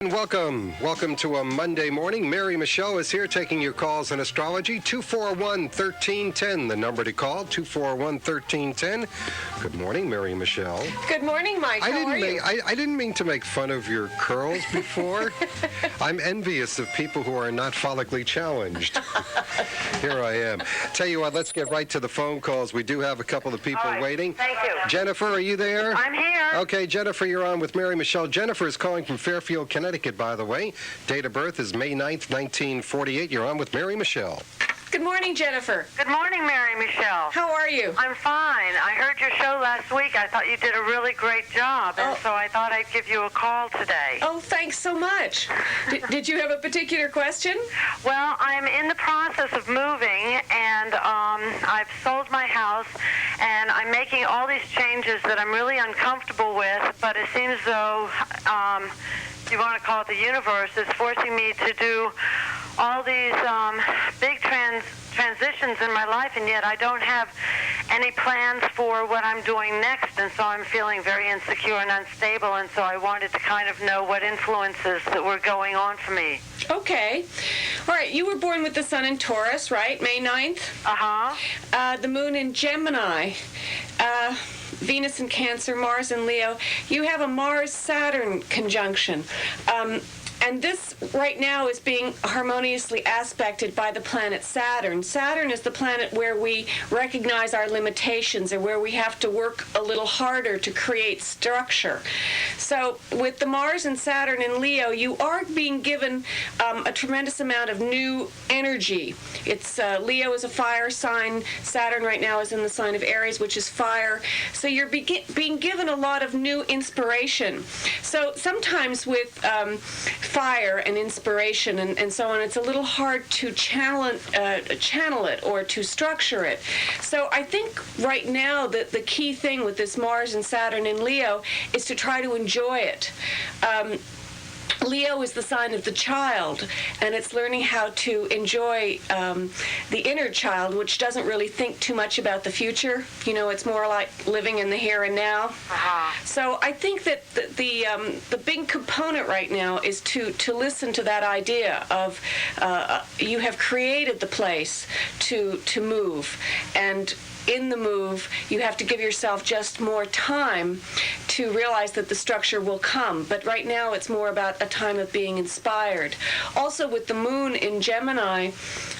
Welcome to a Monday morning. Mary Michele is here taking your calls on astrology. 241-1310, the number to call, 241-1310. Good morning, Mary Michele. Good morning, Mike. How are you? I didn't mean to make fun of your curls before. I'm envious of people who are not follically challenged. Here I am. Tell you what, let's get right to the phone calls. We do have a couple of people waiting. Thank you. Jennifer, are you there? I'm here. Okay, Jennifer, you're on with Mary Michele. Jennifer is calling from Fairfield, Connecticut, by the way. Date of birth is May 9th, 1948. You're on with Mary Michele. Good morning, Jennifer. Good morning, Mary Michele. How are you? I'm fine. I heard your show last week. I thought you did a really great job, and so I thought I'd give you a call today. Oh, thanks so much. Did you have a particular question? Well, I'm in the process of moving, and I've sold my house, and I'm making all these changes that I'm really uncomfortable with, but it seems though, you want to call it the universe, is forcing me to do all these big transitions in my life, and yet I don't have any plans for what I'm doing next, and so I'm feeling very insecure and unstable, and so I wanted to kind of know what influences that were going on for me. Okay. All right, you were born with the sun in Taurus, right? May 9th? Uh-huh. The moon in Gemini. Venus in Cancer, Mars in Leo. You have a Mars-Saturn conjunction. And this right now is being harmoniously aspected by the planet Saturn. Saturn is the planet where we recognize our limitations and where we have to work a little harder to create structure. So with the Mars and Saturn in Leo, you are being given a tremendous amount of new energy. It's Leo is a fire sign. Saturn right now is in the sign of Aries, which is fire. So you're being given a lot of new inspiration. So sometimes with fire and inspiration and so on, it's a little hard to channel it or to structure it. So I think right now that the key thing with this Mars and Saturn in Leo is to try to enjoy it. Leo is the sign of the child, and it's learning how to enjoy the inner child, which doesn't really think too much about the future. You know, it's more like living in the here and now. Uh-huh. So I think that the big component right now is to listen to that idea of you have created the place to move, and in the move, you have to give yourself just more time to realize that the structure will come. But right now, it's more about a time of being inspired. Also, with the moon in Gemini,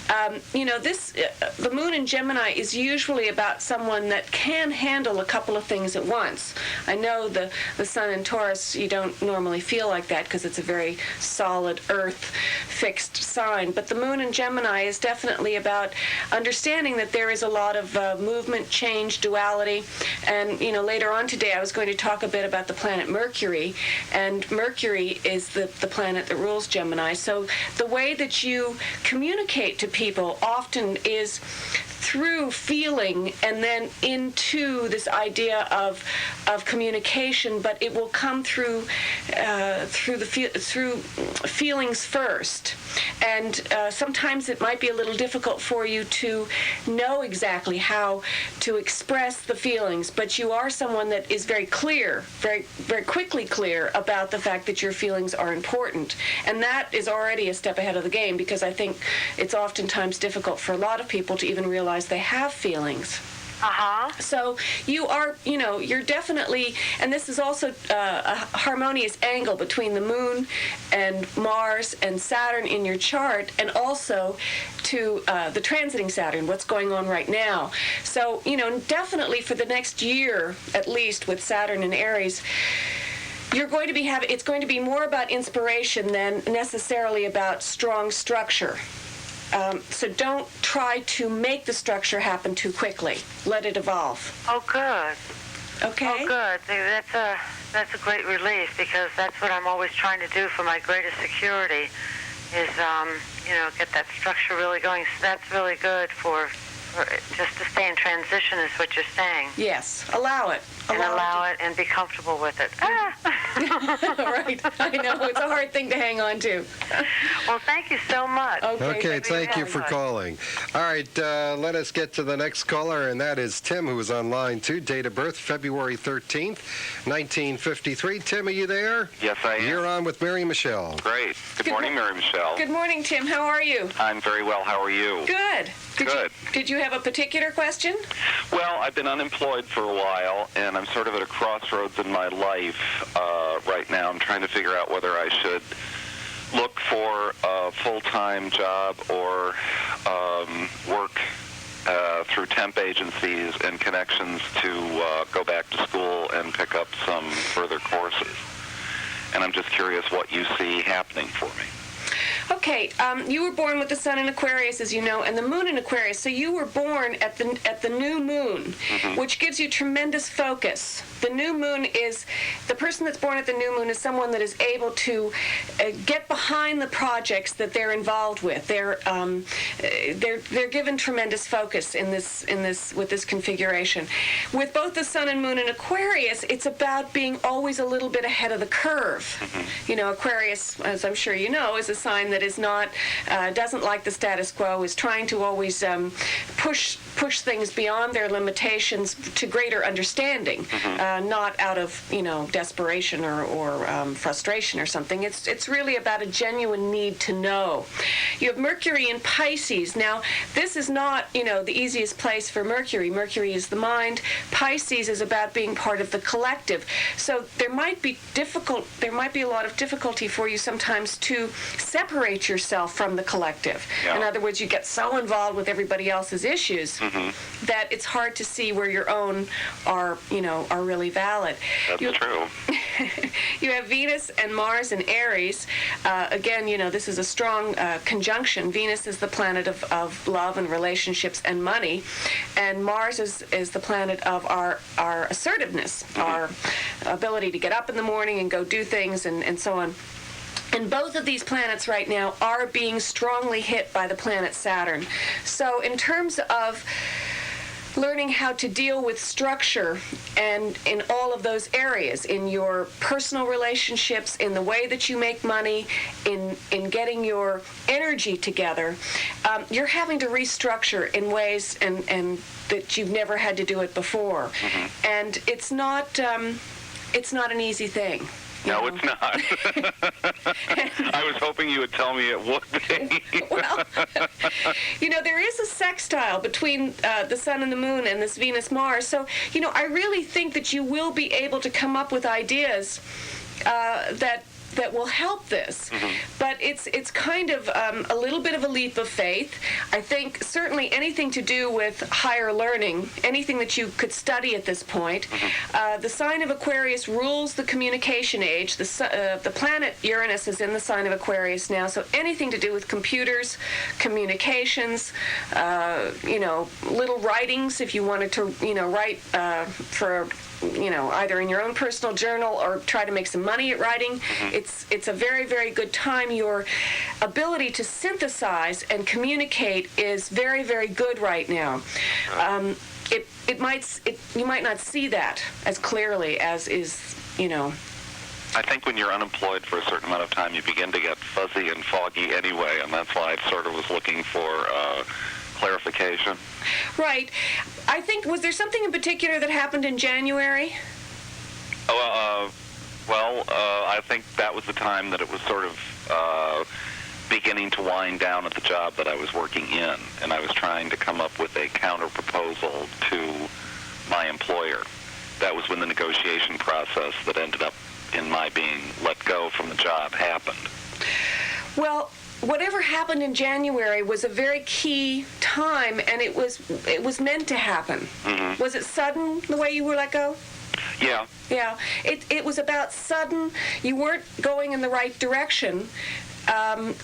the moon in Gemini is usually about someone that can handle a couple of things at once. I know the sun in Taurus, you don't normally feel like that because it's a very solid earth fixed sign. But the moon in Gemini is definitely about understanding that there is a lot of movement, change, duality. And, later on today, I was going to talk a bit about the planet Mercury. And Mercury is the planet that rules Gemini. So the way that you communicate to people often is through feeling and then into this idea of communication, but it will come through feelings first. And sometimes it might be a little difficult for you to know exactly how to express the feelings, but you are someone that is very clear, very, very quickly clear about the fact that your feelings are important. And that is already a step ahead of the game, because I think it's oftentimes difficult for a lot of people to even realize they have feelings. Uh-huh. So you are, you're definitely, and this is also a harmonious angle between the moon and Mars and Saturn in your chart, and also to the transiting Saturn, what's going on right now. So, definitely for the next year, at least with Saturn and Aries, it's going to be more about inspiration than necessarily about strong structure. So don't try to make the structure happen too quickly. Let it evolve. Oh, good. Okay? Oh, good. That's a great relief, because that's what I'm always trying to do for my greatest security is, get that structure really going. So that's really good for just to stay in transition is what you're saying. Yes. Allow it. and allow it and be comfortable with it. Right. I know. It's a hard thing to hang on to. Well, thank you so much. Okay, thank you for calling. All right, let us get to the next caller, and that is Tim, who is on line 2. Date of birth, February 13th, 1953. Tim, are you there? Yes, I am. You're on with Mary Michele. Great. Good morning, Mary Michele. Good morning, Tim. How are you? I'm very well. How are you? Good. Good. Did you have a particular question? Well, I've been unemployed for a while, and I'm sort of at a crossroads in my life right now. I'm trying to figure out whether I should look for a full-time job or work through temp agencies and connections to go back to school and pick up some further courses. And I'm just curious what you see happening for me. Okay, you were born with the sun in Aquarius, as you know, and the moon in Aquarius. So you were born at the new moon, which gives you tremendous focus. The new moon is, the person that's born at the new moon is someone that is able to get behind the projects that they're involved with. They're given tremendous focus in this with this configuration. With both the sun and moon in Aquarius, it's about being always a little bit ahead of the curve. You know, Aquarius, as I'm sure you know, is a sign that is not doesn't like the status quo, is trying to always push things beyond their limitations to greater understanding, not out of desperation or frustration or something. It's really about a genuine need to know. You have Mercury in Pisces. Now, this is not the easiest place for Mercury. Mercury is the mind. Pisces is about being part of the collective. So there might be a lot of difficulty for you sometimes to separate yourself from the collective. Yeah. In other words, you get so involved with everybody else's issues that it's hard to see where your own are really valid. That's true. You have Venus and Mars in Aries. Again, this is a strong conjunction. Venus is the planet of love and relationships and money, and Mars is the planet of our assertiveness, our ability to get up in the morning and go do things and so on. And both of these planets right now are being strongly hit by the planet Saturn. So in terms of learning how to deal with structure and in all of those areas, in your personal relationships, in the way that you make money, in getting your energy together, you're having to restructure in ways and that you've never had to do it before. And it's not an easy thing. No, it's not. I was hoping you would tell me it would be. Well, there is a sextile between the sun and the moon and this Venus-Mars. So, I really think that you will be able to come up with ideas that will help this. But it's kind of a little bit of a leap of faith. I think certainly anything to do with higher learning, anything that you could study at this point. The sign of Aquarius rules the communication age. The planet Uranus is in the sign of Aquarius now, so anything to do with computers, communications, little writings, if you wanted to, write for either in your own personal journal or try to make some money at writing. It's a very, very good time. Your ability to synthesize and communicate is very, very good right now. You might not see that as clearly as is, I think when you're unemployed for a certain amount of time, you begin to get fuzzy and foggy anyway, and that's why I sort of was looking for clarification. Right. I think, was there something in particular that happened in January? I think that was the time that it was sort of beginning to wind down at the job that I was working in, and I was trying to come up with a counter-proposal to my employer. That was when the negotiation process that ended up in my being let go from the job happened. Well, whatever happened in January was a very key time, and it was meant to happen. Was it sudden, the way you were let go? Yeah. Yeah. It was about sudden. You weren't going in the right direction. and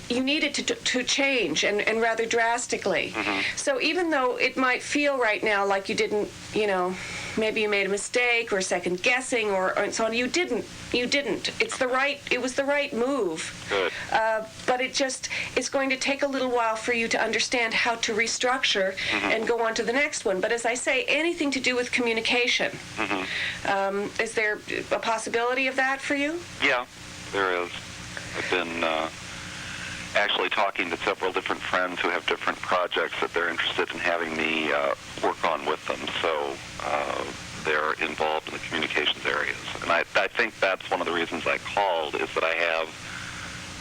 you need it to change, and rather drastically. So even though it might feel right now like you didn't, maybe you made a mistake or second guessing or so on, you didn't. It was the right move. Good. But it's going to take a little while for you to understand how to restructure and go on to the next one. But as I say, anything to do with communication. Is there a possibility of that for you? Yeah, there is. I've been actually talking to several different friends who have different projects that they're interested in having me work on with them. So they're involved in the communications areas. And I think that's one of the reasons I called, is that I have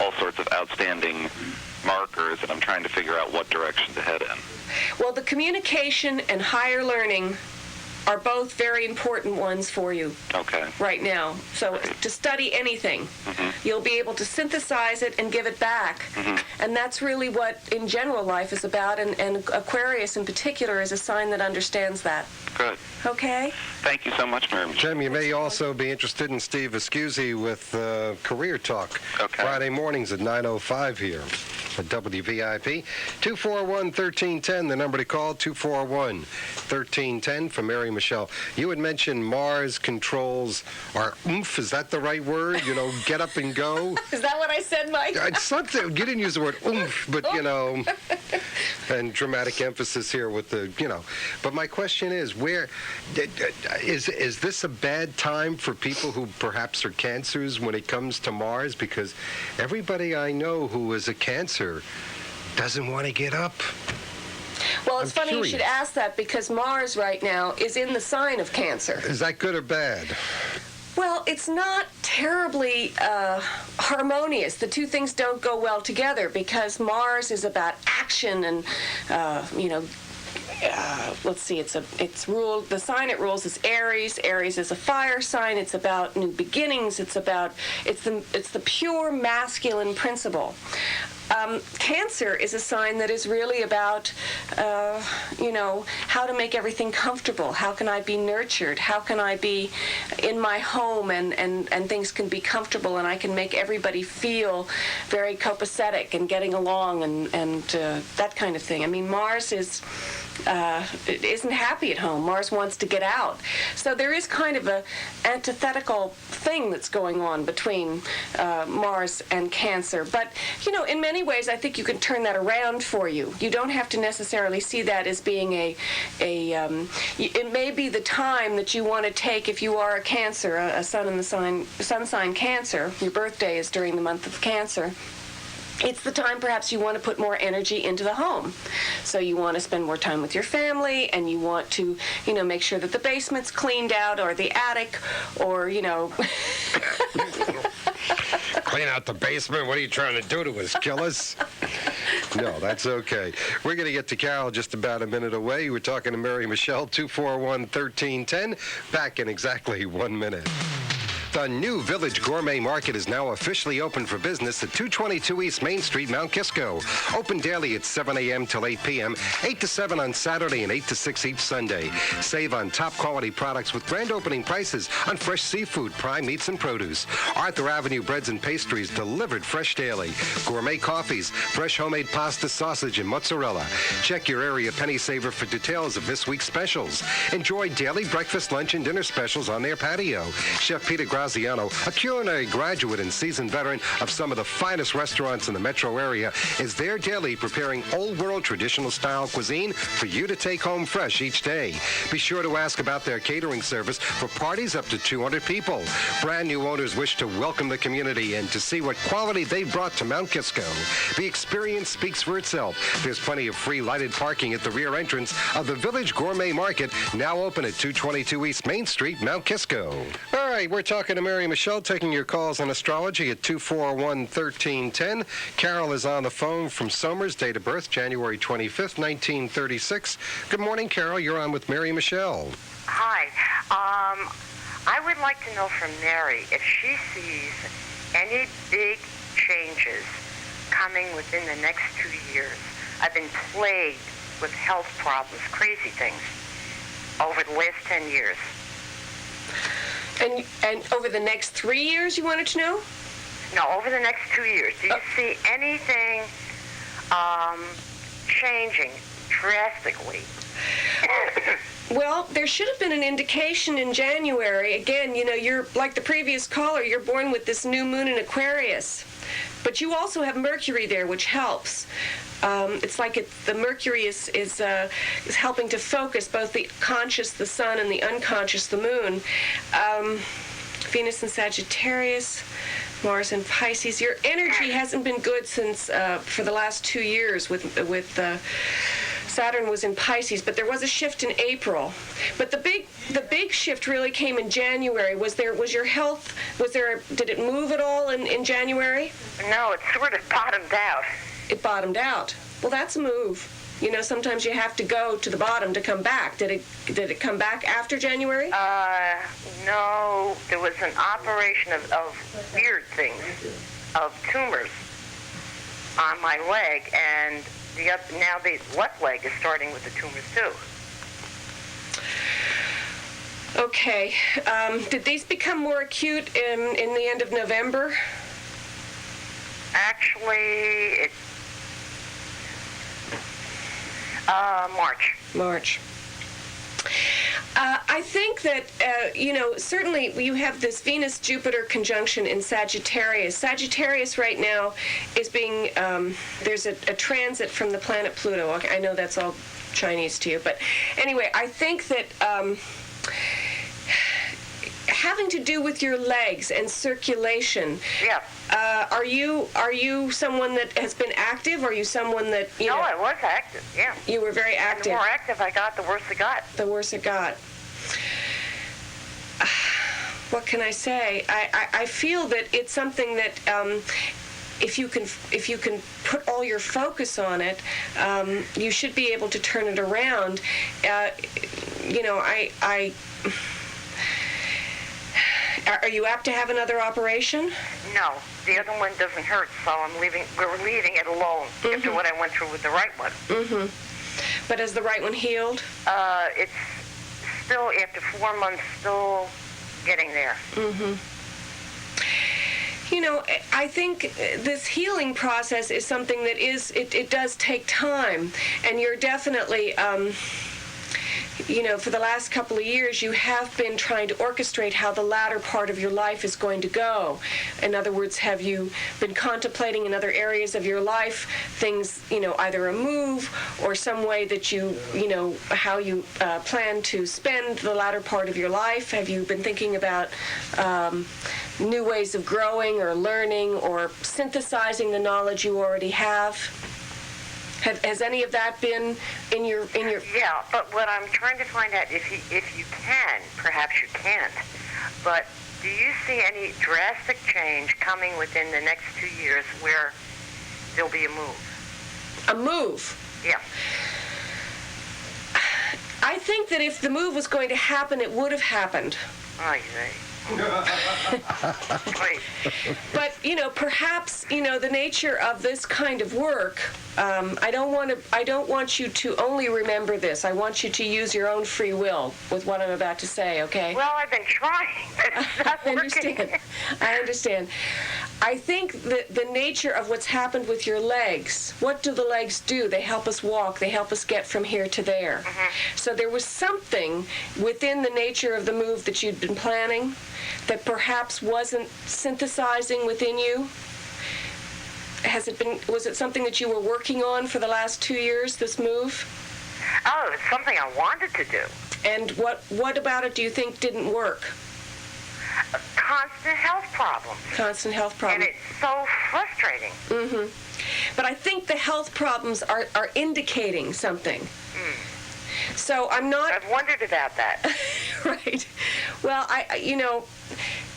all sorts of outstanding markers, and I'm trying to figure out what direction to head in. Well, the communication and higher learning are both very important ones for you right now. So to study anything, you'll be able to synthesize it and give it back. And that's really what, in general, life is about, and Aquarius in particular is a sign that understands that. Good. Okay? Thank you so much, Mary Michele. Jim, you may also be interested in Steve Escuzzi with Career Talk. Friday mornings at 9:05 here at WVIP. 241-1310, the number to call, 241-1310 for Mary Michele. You had mentioned Mars controls our oomph. Is that the right word? Get up and go? Is that what I said, Mike? Something. You didn't use the word oomph, but, and dramatic emphasis here with the, But my question is, where is this a bad time for people who perhaps are cancers when it comes to Mars? Because everybody I know who is a Cancer doesn't want to get up. Well, it's funny you should ask that, because Mars right now is in the sign of Cancer. Is that good or bad? Well, it's not terribly harmonious. The two things don't go well together, because Mars is about action and, let's see, it's ruled, the sign it rules is Aries. Aries is a fire sign. It's about new beginnings. It's the pure masculine principle. Cancer is a sign that is really about, how to make everything comfortable. How can I be nurtured? How can I be in my home and things can be comfortable, and I can make everybody feel very copacetic and getting along and that kind of thing. I mean, Mars isn't happy at home. Mars wants to get out. So there is kind of a antithetical thing that's going on between Mars and Cancer. But, in many ways, I think you can turn that around for you. You don't have to necessarily see that as being it may be the time that you want to take, if you are a Cancer, a sun sign Cancer, your birthday is during the month of Cancer. It's the time perhaps you want to put more energy into the home. So you want to spend more time with your family, and you want to, make sure that the basement's cleaned out, or the attic, or, Clean out the basement? What are you trying to do to us? Kill us? No, that's okay. We're going to get to Carol just about a minute away. We're talking to Mary Michele, 241-1310. Back in exactly 1 minute. The new Village Gourmet Market is now officially open for business at 222 East Main Street, Mount Kisco. Open daily at 7 a.m. till 8 p.m., 8 to 7 on Saturday, and 8 to 6 each Sunday. Save on top quality products with grand opening prices on fresh seafood, prime meats, and produce. Arthur Avenue breads and pastries delivered fresh daily. Gourmet coffees, fresh homemade pasta, sausage, and mozzarella. Check your area penny saver for details of this week's specials. Enjoy daily breakfast, lunch, and dinner specials on their patio. Chef Peter Graziano, a culinary graduate and seasoned veteran of some of the finest restaurants in the metro area, is there daily preparing old-world traditional-style cuisine for you to take home fresh each day. Be sure to ask about their catering service for parties up to 200 people. Brand new owners wish to welcome the community and to see what quality they've brought to Mount Kisco. The experience speaks for itself. There's plenty of free lighted parking at the rear entrance of the Village Gourmet Market, now open at 222 East Main Street, Mount Kisco. All right, we're talking to Mary Michele, taking your calls on astrology at 241-1310. Carol is on the phone from Somers, date of birth, January 25th, 1936. Good morning, Carol. You're on with Mary Michele. Hi. I would like to know from Mary if she sees any big changes coming within the next 2 years. I've been plagued with health problems, crazy things, over the last 10 years. And over the next 3 years, you wanted to know? No, over the next 2 years. Do you see anything changing drastically? Well, there should have been an indication in January. Again, you're like the previous caller, you're born with this new moon in Aquarius. But you also have Mercury there, which helps. It's like the Mercury is helping to focus both the conscious, the sun, and the unconscious, the moon. Venus in Sagittarius, Mars in Pisces. Your energy hasn't been good since for the last 2 years with Saturn was in Pisces, but there was a shift in April. But the big shift really came in January. Was your health, did it move at all in January? No, it sort of bottomed out. It bottomed out. Well, that's a move. Sometimes you have to go to the bottom to come back. Did it come back after January? No. There was an operation of weird things, of tumors on my leg, and now the left leg is starting with the tumors too. Okay. Did these become more acute in the end of November? Actually, it's March. I think that, certainly you have this Venus-Jupiter conjunction in Sagittarius. Sagittarius right now is being, there's a transit from the planet Pluto. I know that's all Chinese to you, but anyway, I think that having to do with your legs and circulation. Yeah. Are you someone that has been active? Are you someone that No, I was active. Yeah. You were very active. The more active I got, the worse it got. The worse it got. What can I say? I feel that it's something that if you can put all your focus on it, you should be able to turn it around. Are you apt to have another operation? No, the other one doesn't hurt, so we're leaving it alone after what I went through with the right one. Mm-hmm. But has the right one healed? It's still, after 4 months, still getting there. Mm-hmm. I think this healing process is something that it does take time, and you're definitely, for the last couple of years, you have been trying to orchestrate how the latter part of your life is going to go. In other words, have you been contemplating in other areas of your life things, either a move or some way that how you plan to spend the latter part of your life? Have you been thinking about new ways of growing or learning or synthesizing the knowledge you already have? Has any of that been in your? Yeah, but what I'm trying to find out, if you can, perhaps you can't, but do you see any drastic change coming within the next 2 years where there'll be a move? A move? Yeah. I think that if the move was going to happen, it would have happened. Oh, yeah. But perhaps the nature of this kind of work. I don't want you to only remember this. I want you to use your own free will with what I'm about to say. Okay? Well, I've been trying. It's not working. I understand. I think that the nature of what's happened with your legs. What do the legs do? They help us walk. They help us get from here to there. Mm-hmm. So there was something within the nature of the move that you'd been planning that perhaps wasn't synthesizing within you. Was it something that you were working on for the last 2 years, this move? Oh, it's something I wanted to do. And what about it do you think didn't work? Constant health problems. Constant health problems. And it's so frustrating. Mm-hmm. But I think the health problems are indicating something. Mm. So I'm not... I've wondered about that. Right. Well,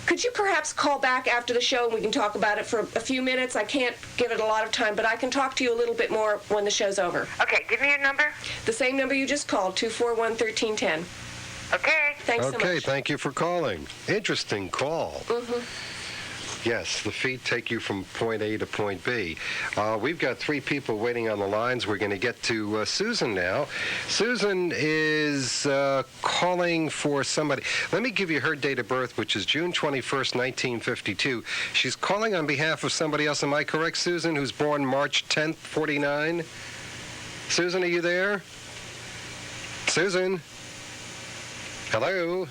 could you perhaps call back after the show and we can talk about it for a few minutes? I can't give it a lot of time, but I can talk to you a little bit more when the show's over. Okay, give me your number. The same number you just called, 241-1310. Okay. Thanks so much. Okay, thank you for calling. Interesting call. Mm-hmm. Yes, the feet take you from point A to point B. We've got 3 people waiting on the lines. We're going to get to Susan now. Susan is calling for somebody. Let me give you her date of birth, which is June 21st, 1952. She's calling on behalf of somebody else. Am I correct, Susan, who's born March 10th, 49? Susan, are you there? Susan? Hello?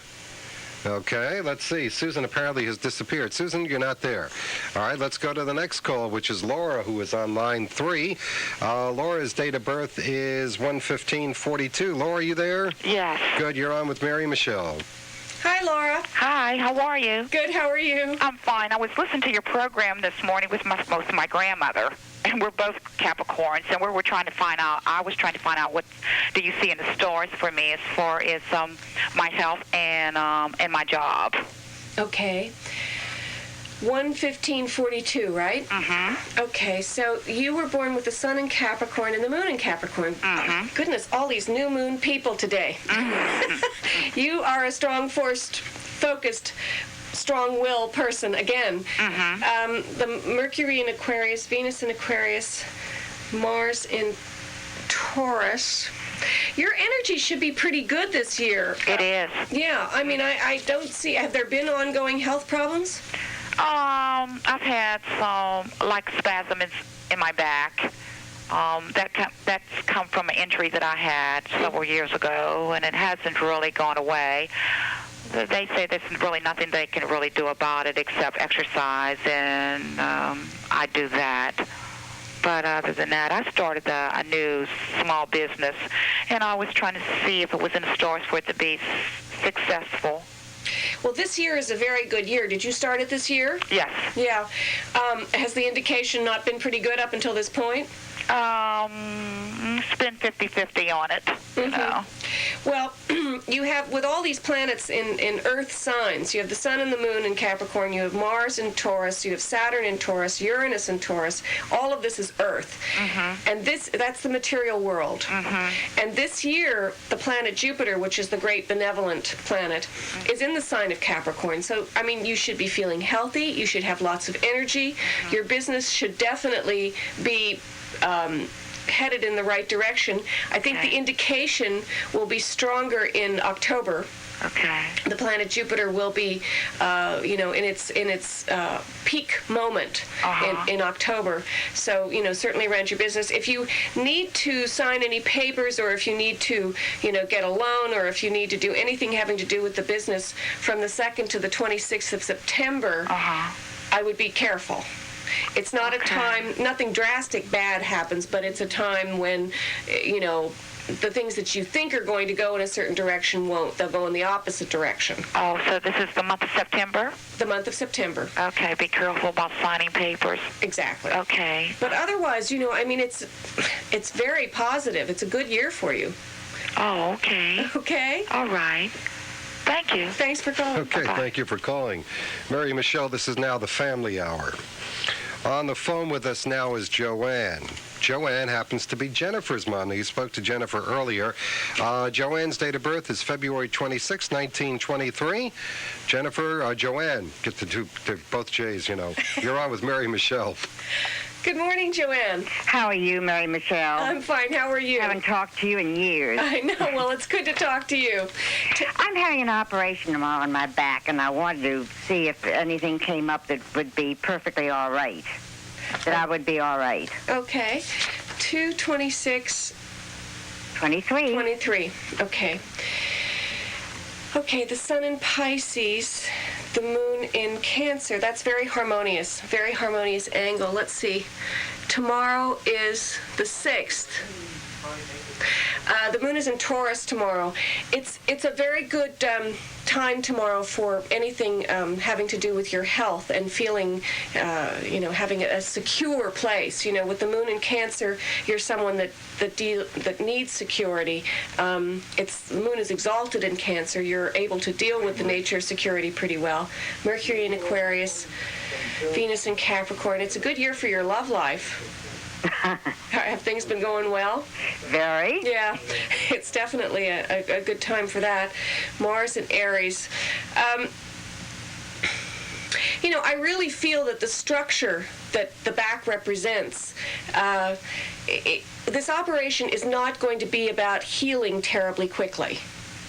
Okay, let's see. Susan apparently has disappeared. Susan, you're not there. All right, let's go to the next call, which is Laura, who is on line 3. Laura's date of birth is 1/15/42. Laura, you there? Yes. Good, you're on with Mary Michele. Hi, Laura. Hi, how are you? Good, how are you? I'm fine. I was listening to your program this morning with most of my grandmother, and we're both Capricorns, and I was trying to find out what do you see in the stars for me as far as my health and my job. Okay. 1/15/42, right? Mm-hmm. Okay, so you were born with the sun in Capricorn and the moon in Capricorn. Mm-hmm. Goodness, all these new moon people today. Mm-hmm. You are a strong-forced, focused, strong-will person again. Mm-hmm. The Mercury in Aquarius, Venus in Aquarius, Mars in Taurus. Your energy should be pretty good this year. It is. Yeah, I mean, I don't see. Have there been ongoing health problems? I've had some like spasms in my back. That's come from an injury that I had several years ago, and it hasn't really gone away. They say there's really nothing they can really do about it except exercise, and I do that. But other than that, I started a new small business, and I was trying to see if it was in the stars for it to be successful. Well, this year is a very good year. Did you start it this year? Yes. Yeah. Has the indication not been pretty good up until this point? It's been 50-50 on it. You know. Well, you have, with all these planets in Earth signs, you have the sun and the moon in Capricorn, you have Mars in Taurus, you have Saturn in Taurus, Uranus in Taurus. All of this is Earth. And that's the material world. And this year, the planet Jupiter, which is the great benevolent planet, is in the sign of Capricorn. So, I mean, you should be feeling healthy. You should have lots of energy. Your business should definitely be headed in the right direction. I think the indication will be stronger in October. Okay. The planet Jupiter will be, in its peak moment in October. So, certainly around your business. If you need to sign any papers, or if you need to, get a loan, or if you need to do anything having to do with the business from the 2nd to the 26th of September, I would be careful. It's not a time, nothing drastic bad happens, but it's a time when, the things that you think are going to go in a certain direction won't. They'll go in the opposite direction. Oh, so this is the month of September? The month of September. Okay, be careful about signing papers. Exactly. Okay. But otherwise, it's very positive. It's a good year for you. Oh, okay. Okay? All right. Thank you. Thanks for calling. Okay, thank you for calling. Mary Michele, this is now the Family Hour. On the phone with us now is Joanne. Joanne happens to be Jennifer's mom. You spoke to Jennifer earlier. Joanne's date of birth is February 26, 1923. Joanne, get to both J's, You're on with Mary Michele. Good morning, Joanne. How are you, Mary Michele? I'm fine. How are you? I haven't talked to you in years. I know. Well, it's good to talk to you. I'm having an operation tomorrow on my back, and I wanted to see if anything came up that would be perfectly all right. That I would be all right. Okay. 2/26. 23. 23. Okay. Okay, the sun in Pisces, the moon in Cancer. That's very harmonious angle. Let's see. Tomorrow is the 6th. The moon is in Taurus tomorrow. It's a very good time tomorrow for anything having to do with your health and feeling, having a secure place. With the moon in Cancer, you're someone that needs security. The moon is exalted in Cancer. You're able to deal with the nature of security pretty well. Mercury in Aquarius, Venus in Capricorn. It's a good year for your love life. Have things been going well? Very. Yeah, it's definitely a good time for that. Mars and Aries. I really feel that the structure that the back represents, this operation is not going to be about healing terribly quickly.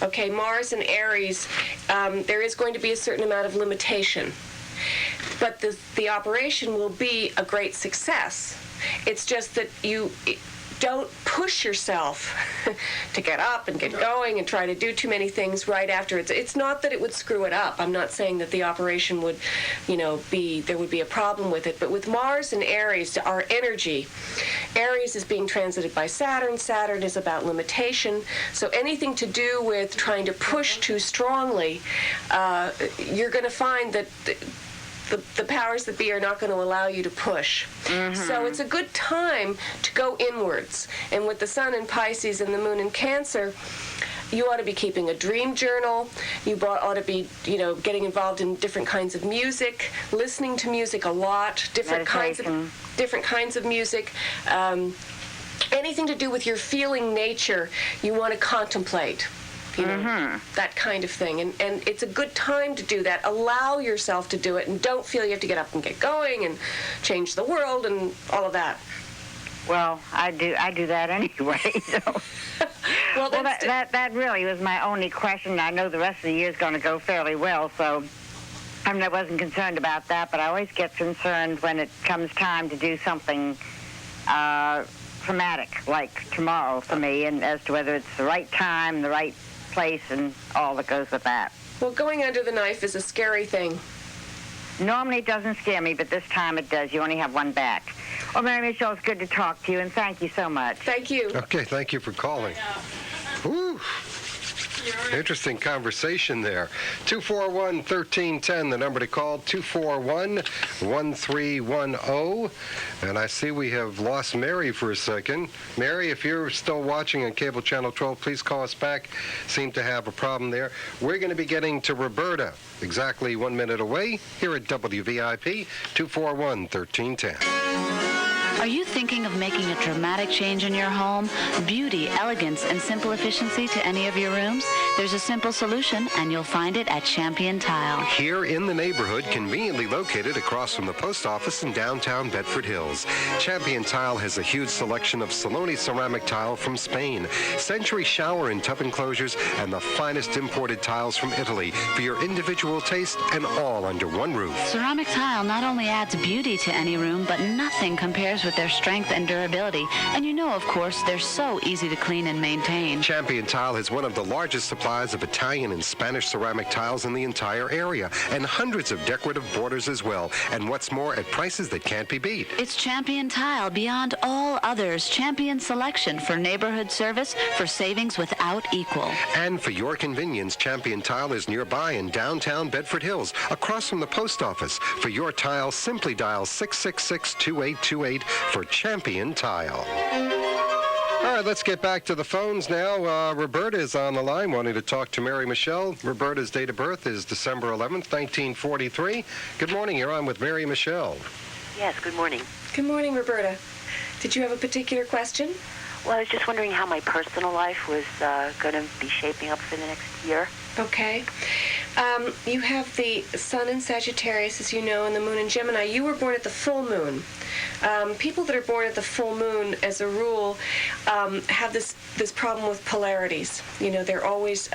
Okay, Mars and Aries, there is going to be a certain amount of limitation. But the operation will be a great success. It's just that you don't push yourself to get up and get going and try to do too many things right after. It's not that it would screw it up. I'm not saying that the operation would, there would be a problem with it. But with Mars and Aries, our energy, Aries is being transited by Saturn. Saturn is about limitation. So anything to do with trying to push too strongly, you're going to find that the powers that be are not going to allow you to push. So it's a good time to go inwards. And with the Sun in Pisces and the Moon in Cancer, you ought to be keeping a dream journal. You ought to be, getting involved in different kinds of music, listening to music a lot, different kinds of music. Anything to do with your feeling nature, you want to contemplate. That kind of thing. And it's a good time to do that. Allow yourself to do it, and don't feel you have to get up and get going and change the world and all of that. Well, I do that anyway. So. Well, that really was my only question. I know the rest of the year is going to go fairly well, so I wasn't concerned about that, but I always get concerned when it comes time to do something traumatic, like tomorrow for me, and as to whether it's the right time, the right place, and all that goes with that. Well, going under the knife is a scary thing. Normally it doesn't scare me, but this time it does. You only have one back. Well, Mary Michele, it's good to talk to you, and thank you so much. Thank you. Okay, thank you for calling. Woo. Interesting conversation there. 241-1310, the number to call, 241-1310. And I see we have lost Mary for a second. Mary, if you're still watching on Cable Channel 12, please call us back. Seem to have a problem there. We're going to be getting to Roberta exactly 1 minute away here at WVIP, 241-1310. Are you thinking of making a dramatic change in your home? Beauty, elegance, and simple efficiency to any of your rooms? There's a simple solution, and you'll find it at Champion Tile. Here in the neighborhood, conveniently located across from the post office in downtown Bedford Hills. Champion Tile has a huge selection of Saloni ceramic tile from Spain, Century shower and tub enclosures, and the finest imported tiles from Italy for your individual taste, and all under one roof. Ceramic tile not only adds beauty to any room, but nothing compares with their strength and durability. And of course, they're so easy to clean and maintain. Champion Tile has one of the largest supplies of Italian and Spanish ceramic tiles in the entire area, and hundreds of decorative borders as well. And what's more, at prices that can't be beat. It's Champion Tile beyond all others. Champion selection for neighborhood service, for savings without equal. And for your convenience, Champion Tile is nearby in downtown Bedford Hills, across from the post office. For your tile, simply dial 666-2828 for Champion Tile. All right, let's get back to the phones now. Roberta is on the line wanting to talk to Mary Michele. Roberta's date of birth is December 11th, 1943. Good morning. You're on with Mary Michele. Yes, good morning. Good morning, Roberta. Did you have a particular question? Well, I was just wondering how my personal life was going to be shaping up for the next year. Okay. You have the Sun in Sagittarius, as you know, and the Moon in Gemini. You were born at the full moon. People that are born at the full moon, as a rule, have this problem with polarities. They're always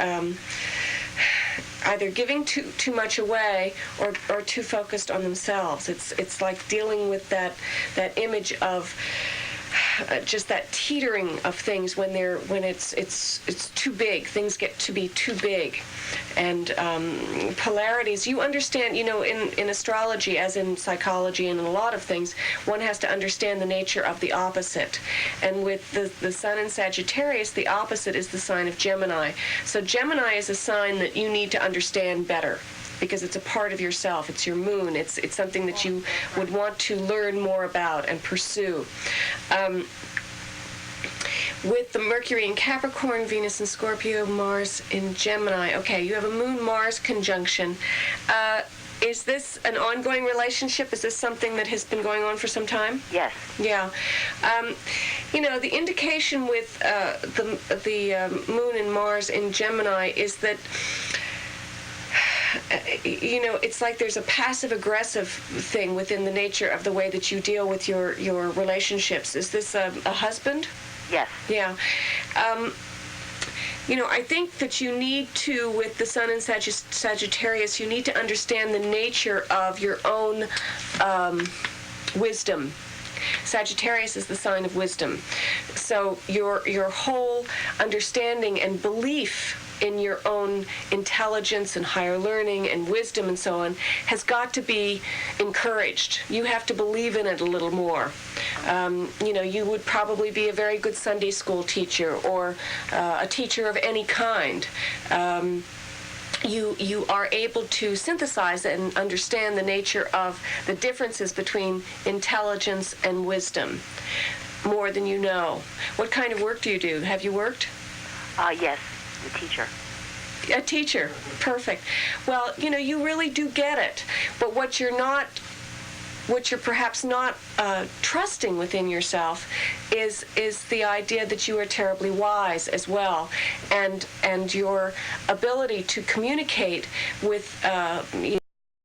either giving too much away or too focused on themselves. It's like dealing with that image of just that teetering of things when it's too big. Things get to be too big, and polarities. You understand, in astrology, as in psychology and in a lot of things, one has to understand the nature of the opposite. And with the Sun in Sagittarius, the opposite is the sign of Gemini. So Gemini is a sign that you need to understand better, because it's a part of yourself. It's your moon. It's something that you would want to learn more about and pursue. With the Mercury in Capricorn, Venus in Scorpio, Mars in Gemini. Okay, you have a Moon-Mars conjunction. Is this an ongoing relationship? Is this something that has been going on for some time? Yes. Yeah. The indication with the Moon and Mars in Gemini is that it's like there's a passive-aggressive thing within the nature of the way that you deal with your relationships. Is this a husband? Yes. Yeah. I think that you need to, with the Sun in Sagittarius, you need to understand the nature of your own wisdom. Sagittarius is the sign of wisdom. So your whole understanding and belief in your own intelligence and higher learning and wisdom and so on has got to be encouraged. You have to believe in it a little more. You would probably be a very good Sunday school teacher or a teacher of any kind. You are able to synthesize and understand the nature of the differences between intelligence and wisdom more than you know. What kind of work do you do? Have you worked? Yes, the teacher. A teacher. Perfect. Well, you really do get it. But what you're perhaps not trusting within yourself is the idea that you are terribly wise as well, and your ability to communicate with